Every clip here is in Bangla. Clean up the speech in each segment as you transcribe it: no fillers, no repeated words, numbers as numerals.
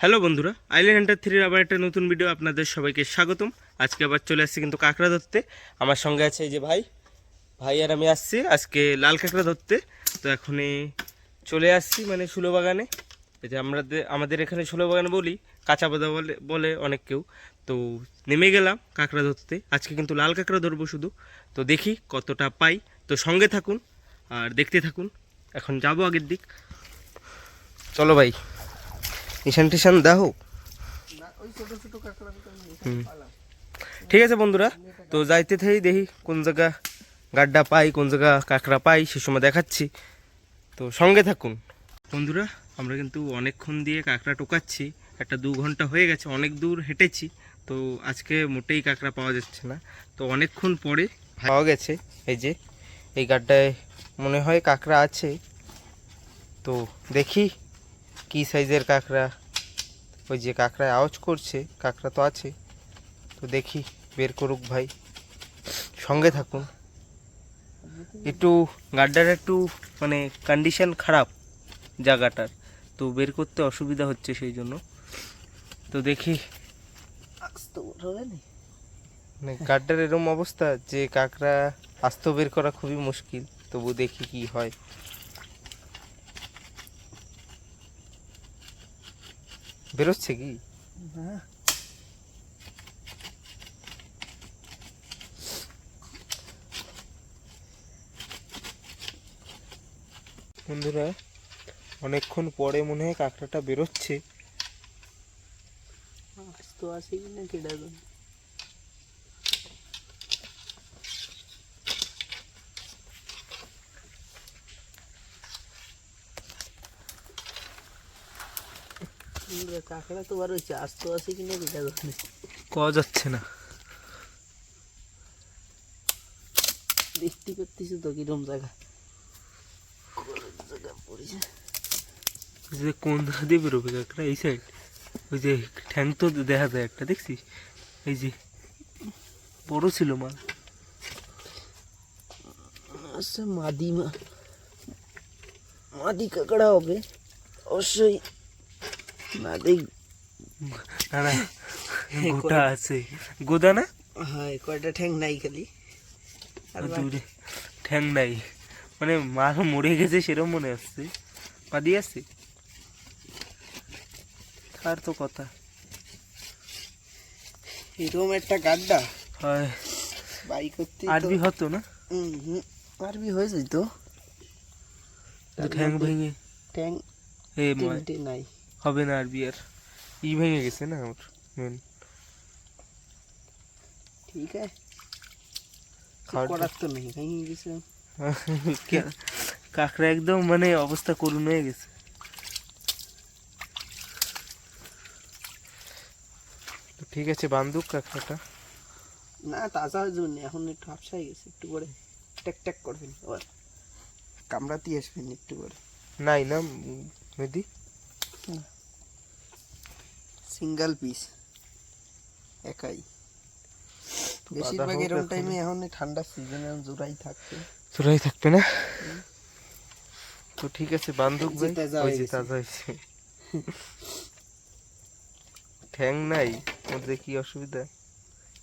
হ্যালো বন্ধুরা, আইল্যান্ড হান্টার 3 আবার একটা নতুন ভিডিও আপনাদের সবাইকে স্বাগতম। আজকে আবার চলে আসছি কিন্তু কাঁকড়া ধরতে। আমার সঙ্গে আছে এই যে ভাই ভাই আর আমি আসছি আজকে লাল কাঁকড়া ধরতে। তো এখনই চলে আসছি মানে শুলো বাগানে। এই যে আমাদের এখানে শুলো বাগানে বলি, কাঁচা বাদা বলে বলে অনেক কেউ। তো নেমে গেলাম কাঁকড়া ধরতে। আজকে কিন্তু লাল কাঁকড়া ধরবো শুধু। তো দেখি কতটা পাই। তো সঙ্গে থাকুন আর দেখতে থাকুন। এখন যাবো আগের দিক। চলো ভাই, নিশান টিশান দেখো। ঠিক আছে বন্ধুরা, তো যাইতে থাকি দেখি কোন জায়গা গাড্ডা পাই, কোন জায়গা কাঁকড়া পাই, সে সময় দেখাচ্ছি। তো সঙ্গে থাকুন বন্ধুরা। আমরা কিন্তু অনেকক্ষণ দিয়ে কাঁকড়া টোকাচ্ছি, 1-2 ঘন্টা হয়ে গেছে, অনেক দূর হেঁটেছি। তো আজকে মোটেই কাঁকড়া পাওয়া যাচ্ছে না। তো অনেকক্ষণ পরে পাওয়া গেছে। এই যে এই গাড্ডায় মনে হয় কাঁকড়া আছে। তো দেখি কি সাইজের কাঁকড়া। ওই যে কাঁকড়ায় আওয়াজ করছে, কাঁকড়া তো আছে। তো দেখি বের করুক ভাই, সঙ্গে থাকুন। একটু গাড্ডার একটু মানে কন্ডিশন খারাপ জায়গাটার, তো বের করতে অসুবিধা হচ্ছে সেই জন্য। তো দেখি, মানে গাড্ডার এরম অবস্থা যে কাঁকড়া আস্ত বের করা খুবই মুশকিল। তবু দেখি কি হয়। বেরোচ্ছে কি? বন্ধুরা, অনেকক্ষণ পরে মনে হয় কাঁকড়াটা বেরোচ্ছে। তো আছে কিনা কেডা জানে। কাঁকড়া তো বার হয়েছে, আস্ত আছে কিনা কেডা জানে। পাওয়া যাচ্ছে না। দেখতে করতেছি তো কিরম জায়গা, জায়গা পড়েছে। যে কোন ধারা দিয়ে বেরোবে কাঁকড়া? এই সাইড, ওই যে ঠ্যাং তো দেখা যায় একটা, দেখছিস? এই যে বড় ছিল মাল। আচ্ছা, মাদি কাঁকড়া হবে অবশ্যই। না দেখ, না না, গোটা আছে। গোদা না? হ্যাঁ, কয়টা ঠ্যাং নাই খালি। আর দূরে ঠ্যাং নাই, মানে মাল মরে গেছে সেরকম মনে হচ্ছে। পাদি আছে তার তো কথা। এরকম একটা গাড্ডা হয় বাই করতে আরবি হতো না? আরবি হয়ে যেত। ঠ্যাং ভেঙে ঠ্যাং এ তিনটে নাই। হবে না আরবি আর। ই ভেঙে গেছে না ওর মেন। ঠিক আছে, করার তো নেই, ভেঙে গেছে। কাঁকড়া একদম মানে অবস্থা করুণ হয়ে গেছে। তো ঠিক আছে, বান্দুক কাঁকড়াটা। না, তাজা জন্য এখন একটু হাফসা হয়ে গেছে, একটু করে ট্যাক ট্যাক করবেন, আবার কামড়াতে আসবেন একটু করে। নাই না মেদি, সিঙ্গেল পিস একাই। বেশিরভাগ এরকম টাইমে এখন ঠান্ডার সিজনে জোড়াই থাকবে, চোরাই থাকবে না। তো ঠিক আছে, বান্দুক ভাই। ওই যে তাজা হয়েছে। ঠ্যাং নাই মধ্যে, কি অসুবিধা?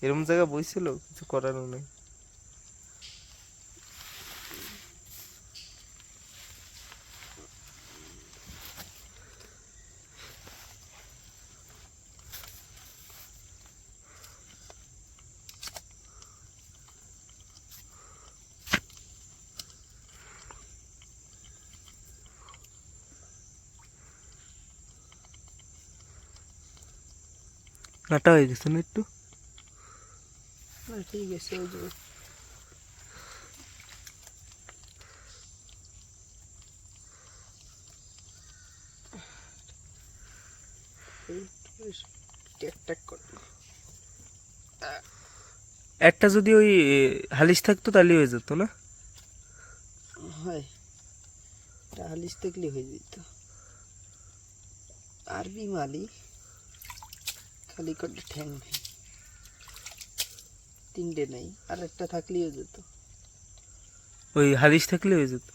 এরকম জায়গা বইছিল, কিছু করারও নেই। কাটা হয়ে গেছে না একটু? ঠিক আছে। ওই যে ট্যাক ট্যাক করবে। একটা যদি ওই হালিশ থাকতো তাহলে হয়ে যেত না? হয়, হালিশ থাকলে হয়ে যেত। আরবি মালি খালি কটা ঠ্যাং নেই, তিনটে নেই, আর একটা থাকলেও যেত। ওই হালিশ থাকলে হয়ে যেত।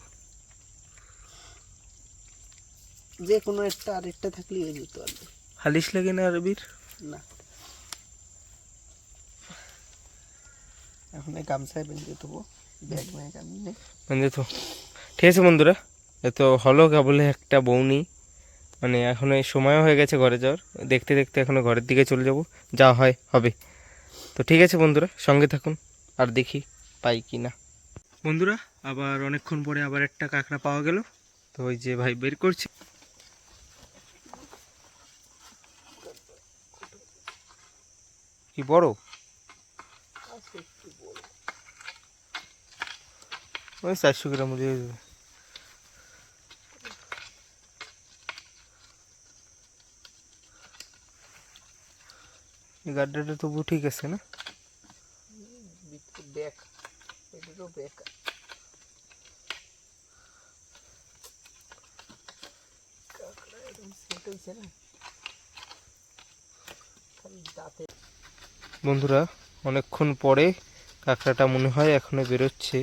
যে কোনো একটা আরেকটা থাকলেই হয়ে যেত আর কি। হালিশ লাগে না রবির? না, এখন এই গামছায় বেঁধে দেবো, ব্যাগ ম্যাগ আমি নেই। মানে তো ঠিক আছে বন্ধুরা, এত হলো কেবলে একটা বৌনি, মানে এখন এই সময়ও হয়ে গেছে ঘরে যাওয়ার, দেখতে দেখতে এখনো ঘরের দিকে চলে যাব, যা হয় হবে। তো ঠিক আছে বন্ধুরা, সঙ্গে থাকুন আর দেখি পাই কি না। বন্ধুরা আবার অনেকক্ষণ পরে আবার একটা কাঁকড়া পাওয়া গেল। তো ওই যে ভাই বের করছে। কি বড়? ওই 400 গ্রাম দিয়ে দেবে। এই গাড্ডাটা তবু ঠিক আছে না? ব্যাগ, এটারও ব্যাগ। কাঁকড়া একদম সেট হয়েছে না, খালি দাঁতে। বন্ধুরা অনেকক্ষণ পরে কাঁকড়াটা মনে হয় এখনো বেরোচ্ছে।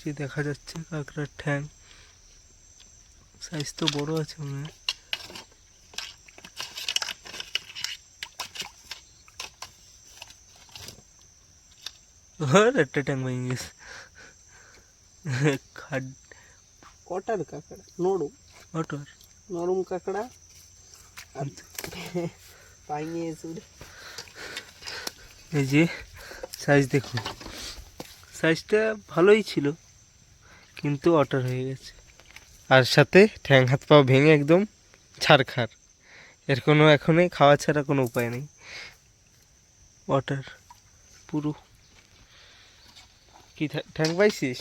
যে দেখা যাচ্ছে কাঁকড়ার ঠ্যাং, সাইজ তো বড় আছে মনে হয়। একটা ঠ্যাং ভেঙে গেছে। খাড কটার কাঁকড়া? নরম, অটোর নরম কাঁকড়া আর পাইয়ে চুড়ে। এই যে সাইজ দেখুন, সাইজটা ভালোই ছিল কিন্তু অটার হয়ে গেছে, আর সাথে ঠ্যাং হাত পা ভেঙে একদম ছারখার। এর কোনো এখনই খাওয়া ছাড়া কোনো উপায় নেই। অটার পুরো। কি ঠ্যাং পাইছিস?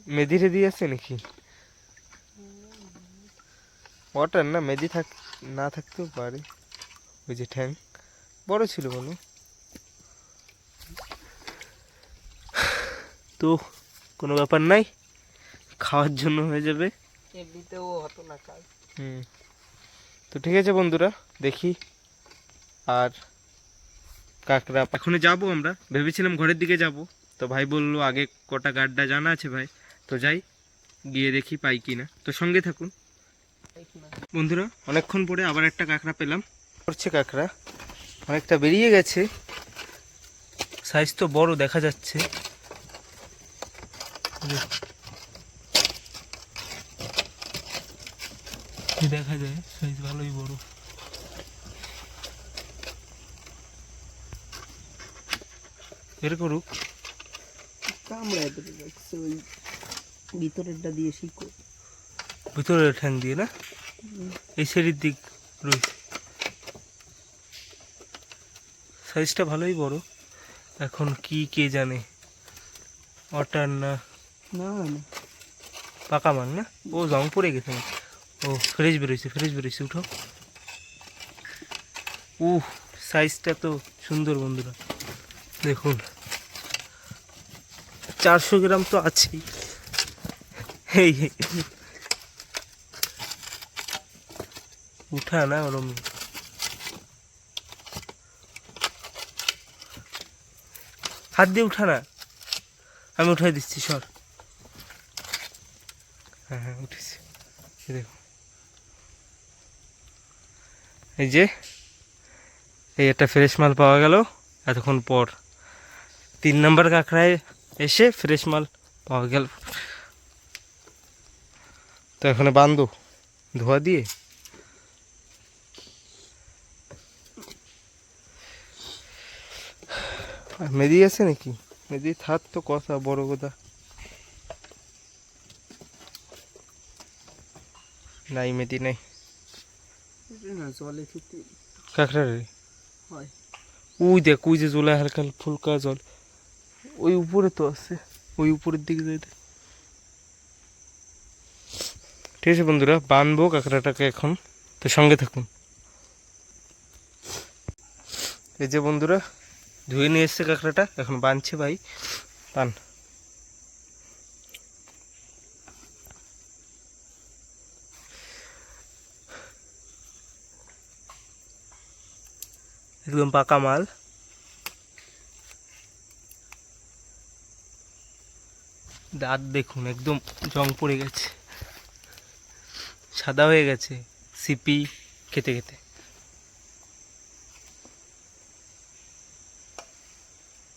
মেদি রেদি আছে নাকি? অটার না, মেদি না থাকতেও পারে। ওই যে ঠ্যাং বড় ছিল বলো। তো কোনো ব্যাপার নাই, খাওয়ার জন্য হয়ে যাবে। এমনিতেও হতো না কাজ। তো ঠিক আছে বন্ধুরা, দেখি আর কাঁকড়া। এখনই যাবো, আমরা ভেবেছিলাম ঘরের দিকে যাব, তো ভাই বললো আগে কটা গাড্ডা জানা আছে ভাই, তো যাই গিয়ে দেখি পাই কি না। তো সঙ্গে থাকুন বন্ধুরা। অনেকক্ষণ পরে আবার একটা কাঁকড়া পেলাম। করছে কাঁকড়া, অনেকটা বেরিয়ে গেছে, সাইজ তো বড় দেখা যাচ্ছে। দেখা যায় সাইজ ভালোই বড়। বের করুক। কামড়ায় ধরে রাখছে ওই ভিতরেরটা দিয়ে শিকো। ভিতরে ঠ্যাং দিয়ে না, এই সাইডের দিক রয়েছে। সাইজটা ভালোই বড়। এখন কি কে জানে, অটার না না না পাকা মাল না, ও জং পড়ে গেছে। ও ফ্রেশ বেরোইছে, ফ্রেশ বেরোইছে, উঠো। সাইজটা তো সুন্দর বন্ধুরা, দেখুন 400 গ্রাম তো আছেই। এই উঠা না ওরম, হাত দিয়ে উঠা না, আমি উঠাই দিচ্ছি, সর। হ্যাঁ হ্যাঁ উঠেছি, দেখুন এই যে এই একটা ফ্রেশ মাল পাওয়া গেল এতক্ষণ পর। 3 নম্বর কাঁকড়ায় এসে ফ্রেশ মাল পাওয়া গেল। তো এখানে বান্ধো ধোয়া দিয়ে। মেদি আছে নাকি? মেদি থাক তো কথা, বড় কথা নাই, মেদি নাই। না জলে থুতে কাঁকড়া রে হয়। ওই দেখ ওই যে জলে হালকা ফুলকা জল ওই উপরে তো আছে, ওই উপরের দিকে যাইতে। ঠিক আছে বন্ধুরা, বানবো কাঁকড়াটাকে এখন, তো সঙ্গে থাকুন। এই যে বন্ধুরা ধুয়ে নিয়ে এসছে কাঁকড়াটা, এখন বানছে ভাই, বান। একদম পাকা মাল। দাঁত দেখুন একদম জং পড়ে গেছে, সাদা হয়ে গেছে সিপি খেতে খেতে।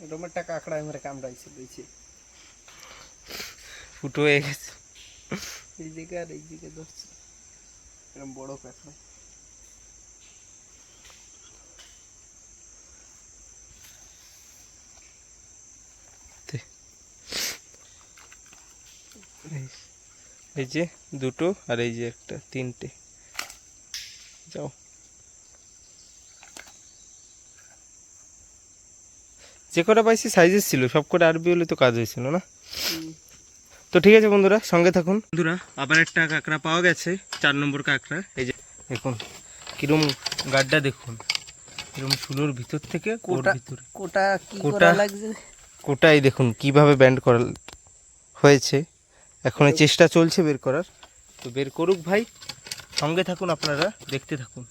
এরকম একটা কাঁকড়া আমার কামড়াইছে বুঝছি, ফুটো হয়ে গেছে। এই দিকে আর এই দিকে ধরছে, এরকম বড় কাঁকড়া। এই যে দুটো আর এই যে একটা, তিনটে। যাও, যে কটা পাইছি সাইজের ছিল, সব কটা আরবি হলে তো কাজ হয়েছিল না। তো ঠিক আছে বন্ধুরা, সঙ্গে থাকুন। বন্ধুরা আবার একটা কাঁকড়া পাওয়া গেছে, 4 নম্বর কাঁকড়া। এই যে দেখুন কিরম গাড্ডা, দেখুন এরকম শুলোর ভিতর থেকে ওর ভিতরে কোটা কি কোটা করা লাগছে। কোটাই দেখুন কিভাবে ব্যান্ড করা হয়েছে। এখন এই চেষ্টা চলছে বের করার, তো বের করুক ভাই, সঙ্গে থাকুন আপনারা, দেখতে থাকুন।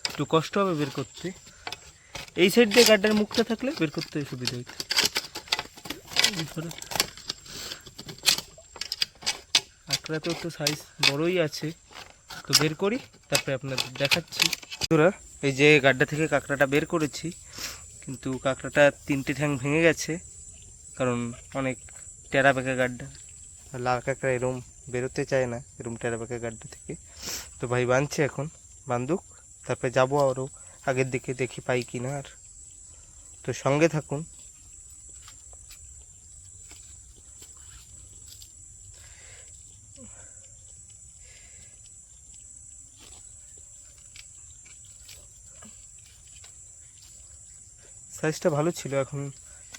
একটু কষ্ট হবে বের করতে, এই সাইড দিয়ে গাড্ডার মুখটা থাকলে বের করতে সুবিধা হইতো। কাঁকড়া তো একটু সাইজ বড়ই আছে, তো বের করি তারপরে আপনাদের দেখাচ্ছি। বন্ধুরা এই যে গাড্ডা থেকে কাঁকড়াটা বের করেছি, কিন্তু কাঁকড়াটা 3টে ঠ্যাং ভেঙে গেছে, কারণ অনেক টেরা বেঁকা গাড্ডা, লাল কাঁকড়া এরম বেরোতে চায় না এরম টেরা বেঁকা গাড্ডা থেকে। তো ভাই বাঁধছে, এখন বান্ধুক, তারপরে যাবো আরও আগের দিকে, দেখি পাই কি না। আর তো সঙ্গে থাকুন। সাইজটা ভালো ছিল, এখন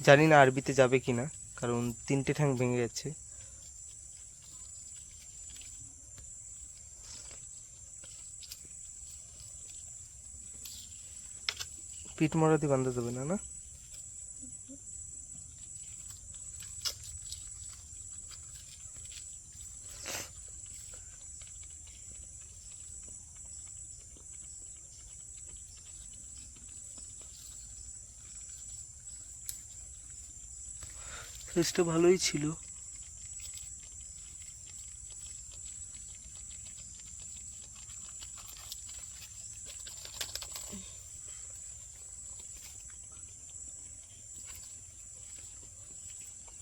জানি না আরবিতে যাবে কি না, কারণ 3টে ঠ্যাং ভেঙে গেছে। পিঠ মরা দিয়ে বাঁধা যাবে না, না? সাইজটা ভালোই ছিল।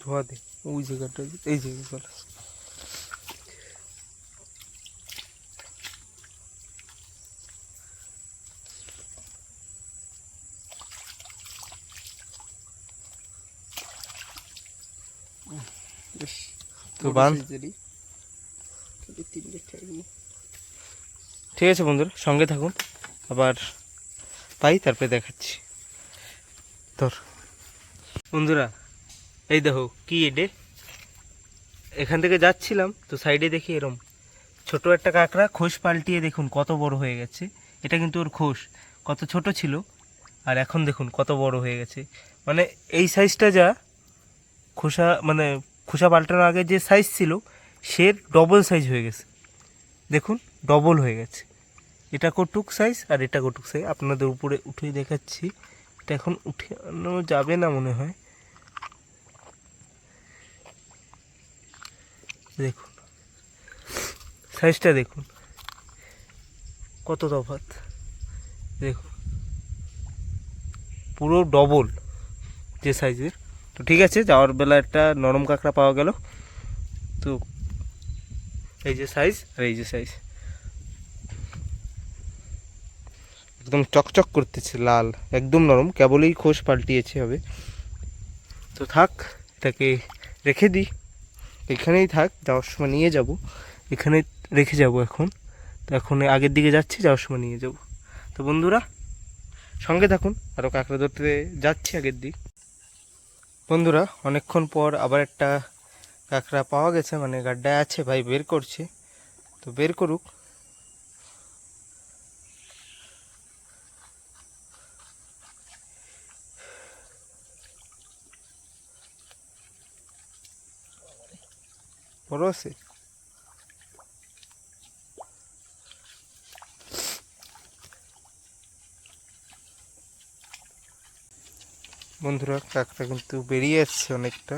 ধোয়া দে ওই জায়গাটা, এই জায়গাটা তো বান। ঠিক আছে বন্ধুরা, সঙ্গে থাকুন, আবার পাই তারপরে দেখাচ্ছি। তোর বন্ধুরা এই দেখো কি এডে, এখান থেকে যাচ্ছিলাম তো সাইডে দেখি এরম ছোট একটা কাঁকড়া, খোস পাল্টিয়ে দেখুন কত বড় হয়ে গেছে। এটা কিন্তু ওর খোস, কত ছোট ছিল আর এখন দেখুন কত বড় হয়ে গেছে। মানে এই সাইজটা যা খোসা, মানে খোসা পাল্টানোর আগে যে সাইজ ছিল সে ডবল সাইজ হয়ে গেছে, দেখুন ডবল হয়ে গেছে। এটা কটুক সাইজ আর এটা কটুক সাইজ, আপনাদের উপরে উঠে দেখাচ্ছি। এটা এখন উঠানো যাবে না মনে হয়, দেখুন সাইজটা দেখুন কত তফাৎ, দেখুন পুরো ডবল যে সাইজের। তো ঠিক আছে, যাওয়ার বেলা একটা নরম কাঁকড়া পাওয়া গেল। তো এই যে সাইজ আর এই যে সাইজ, একদম চকচক করতেছে লাল, একদম নরম, কেবলই খোস পাল্টিয়েছে হবে। তো থাক, এটাকে রেখে দিই, এখানেই থাক, যাওয়ার সময় নিয়ে যাব, এখানে রেখে যাব এখন। তো এখন আগের দিকে যাচ্ছি, যাওয়ার সময় নিয়ে যাব। তো বন্ধুরা সঙ্গে থাকুন, আরও কাঁকড়া ধরতে যাচ্ছি আগের দিক। বন্ধুরা অনেকক্ষণ পর আবার একটা কাঁকড়া পাওয়া গেছে, মানে গাড্ডায় আছে, ভাই বের করছে, তো বের করুক। বড় আছে? বন্ধুরা কাঁকড়া কিন্তু বেরিয়ে যাচ্ছে অনেকটা।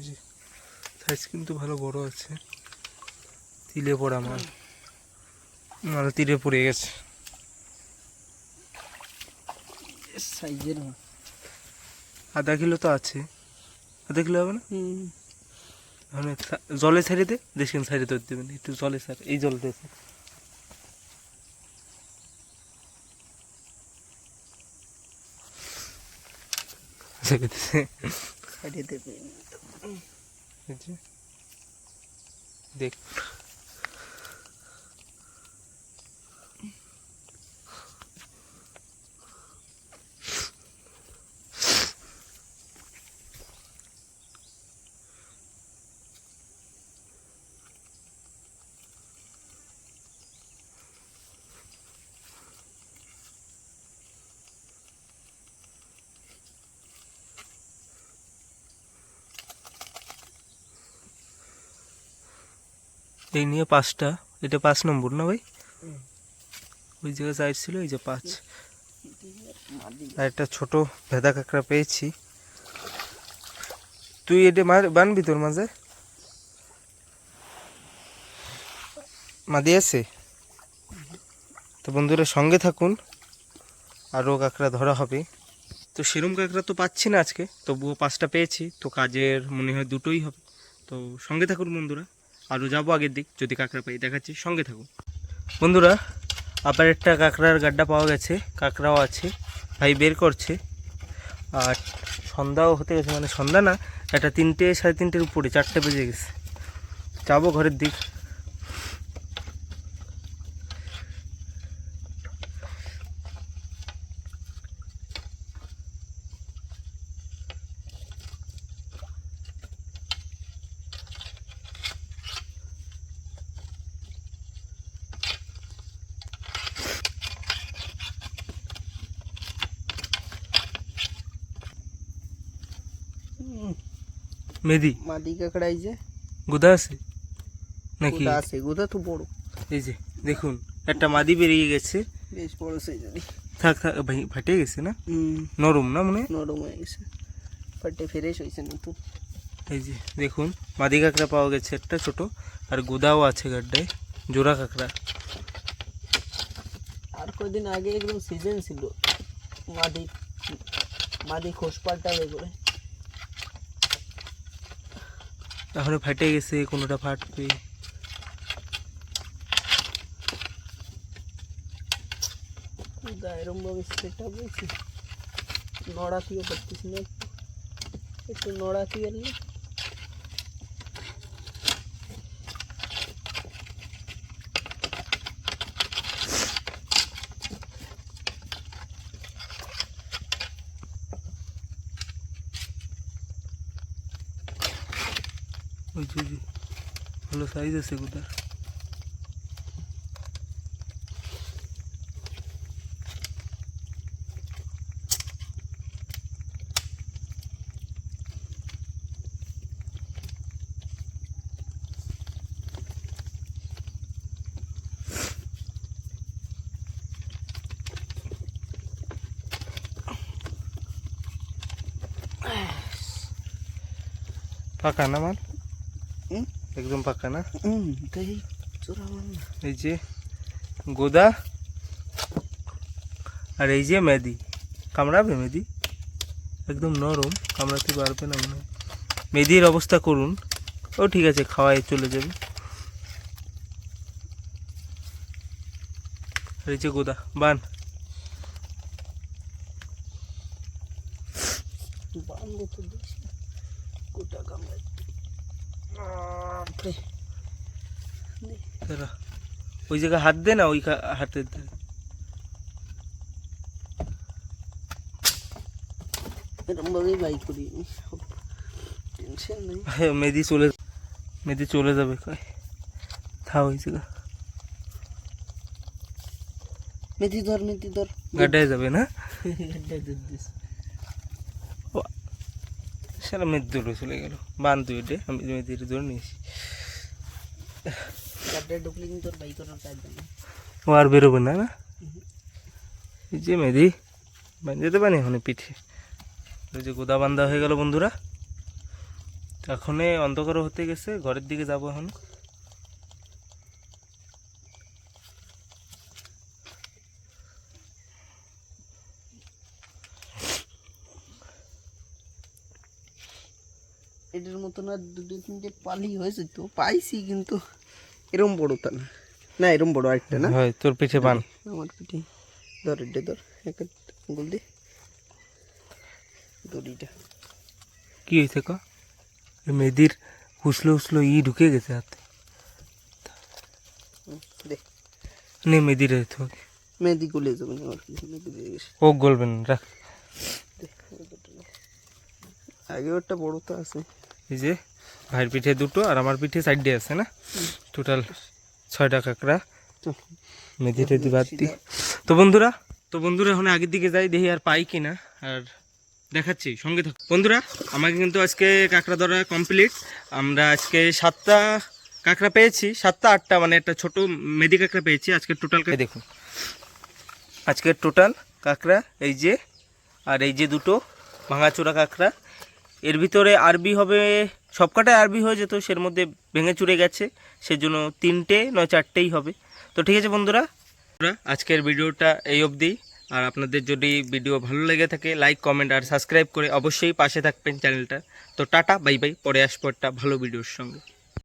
জি, সাইজ কিন্তু ভালো বড় আছে। তিলে পড়া মাল, মাল তীরে পড়ে গেছে। সাইজের আধা কিলো তো আছে, আধা কিলো হবে না? মানে জলে ছাড়িয়ে দে, দেখছেন ছাড়িয়ে ধরতে দেবেন, একটু জলে স্যার, এই জল দিয়ে স্যার। সাইডে দেবে দেখ এই নিয়ে 5টা, এটা 5 নম্বর না ভাই? ওই জায়গায় সাইজ ছিল, এই যে 5। আর একটা ছোট ভেদা কাঁকড়া পেয়েছি। তুই এটা বানবি তোর মাঝে? মাদি আছে? তো বন্ধুরা সঙ্গে থাকুন, আরও কাঁকড়া ধরা হবে। তো সেরম কাঁকড়া তো পাচ্ছি না আজকে, তবুও 5টা পেয়েছি, তো কাজের মনে হয় 2টোই হবে। তো সঙ্গে থাকুন বন্ধুরা, আরও যাবো আগের দিক, যদি কাঁকড়া পাই দেখাচ্ছি, সঙ্গে থাকুন বন্ধুরা। আবার একটা কাঁকড়ার গাড্ডা পাওয়া গেছে, কাঁকড়াও আছে, ভাই বের করছে। আর সন্ধ্যাও হতে গেছে, মানে সন্ধ্যা না, একটা 3টে 3:30-এর উপরে, 4টে বেজে গেছে, যাবো ঘরের দিক। মেদি মাদি কাঁকড়াই যে গুদা আছে নাকি? গুদা আছে, গুদা তো বড়। এই যে দেখুন, একটা মাদি বেরিয়ে গেছে, বেশ বড় সাইজের। থাক থাক ভাই, ফাটে গেছে না? নরম না মনে হয়? নরম হয়ে গেছে, ফাটে ফ্রেশ হয়েছে নতুন। এই যে দেখুন, মাদি কাঁকড়া পাওয়া গেছে একটা ছোট, আর গুদাও আছে গাড্ডায়, জোড়া কাঁকড়া। আর কদিন আগে একদম সিজন ছিল, মাদি মাদি খোস পাল্টাবে করে। তাহলে ফাটে গেছে, কোনোটা ফাটবে। এরম ভাবে সেটা বলছি, নড়াতিও করতেছি না, একটু নড়াতি গেলে ওই যে ভালো সাইজ আছে গুদার। পাকা না মাল, হুম? একদম পাকা না। তাই চোরা মাল না। এই যে গোদা আর এই যে মেদি, কামড়াবে মেদি, একদম নরম, কামড়াতে পারবে না মনে হয়। মেদির অবস্থা করুন, ও ঠিক আছে খাওয়ায় চলে যাবে। আর এই যে গোদা বান, বান্ধব তো দিস না, গোটা কামড়ায়। বাপরে। দাঁড়া, ওই জায়গায় হাত দে না, ওই হাতে দে। এরকম ভাবেই বাই করি আমি, টেনশন নেই। হ্যাঁ, মেদি চলে যাবে কয়, থা ওই জায়গা মেথি ধর গাড্ডায় যাবে না। গাড্ডায় দুধ দিস। সারা মেদি দূরে চলে গেল, বান তুই ওইটা, আমি মেদির দূরে নিয়েছি। গাড্ডায় ঢুকলে কিন্তু তোর বাই করার কাজ নেই। ও আর বেরোবে না না। এই যে মেদি বান যেতে পারি এখন পিঠে। ওই যে গোদা বান্ধা হয়ে গেল বন্ধুরা। এখন অন্ধকার হতে গেছে, ঘরের দিকে যাবো এখন। এটার মতো না, দুটো তিনটে পালি হয়েছে তো পাইছি, কিন্তু এরম বড় তা না। না এরম বড় আরেকটা না, হয় তোর পিঠে বান। আমার পিঠে ধর, এটা ধর, এক আঙ্গুল দে দড়িটা। কি হয়েছে ক, মেদির হুসলো হুসলো ঢুকে গেছে হাতে। দে নে মেদির হয়তো মেহেদি গলে যাবে না, আমার কিছু মেহেদি দিয়ে গেছে। ও গলবেন রাখ। আগে একটা বড় তো আছে। এই যে ভাইয়ের পিঠে দুটো আর আমার পিঠে সাইডে আছে না, টোটাল 6টা কাঁকড়া মেদি টেদি বাদ দি। তো বন্ধুরা এখন আগের দিকে যাই, দেখি আর পাই কিনা, আর দেখাচ্ছি, সঙ্গে থাক বন্ধুরা। আমাকে কিন্তু আজকে কাঁকড়া ধরা কমপ্লিট। আমরা আজকে 7টা কাঁকড়া পেয়েছি, 7টা 8টা, মানে একটা ছোট মেদি কাঁকড়া পেয়েছি। আজকে টোটাল দেখুন, আজকের টোটাল কাঁকড়া এই যে, আর এই যে দুটো ভাঙাচোরা কাঁকড়া। এর ভিতরে আরবি হবে, সবকটাই আরবি হয়ে যেত, সের মধ্যে ভেঙে চুরে গেছে, সেজন্য 3টে নয় 4টেই হবে। তো ঠিক আছে বন্ধুরা, আজকের ভিডিওটা এই অবধি। আর আপনাদের যদি ভিডিও ভালো লেগে থাকে, লাইক কমেন্ট আর সাবস্ক্রাইব করে অবশ্যই পাশে থাকবেন চ্যানেলটা। তো টাটা বাই বাই, পরে আসবো একটা ভালো ভিডিওর সঙ্গে।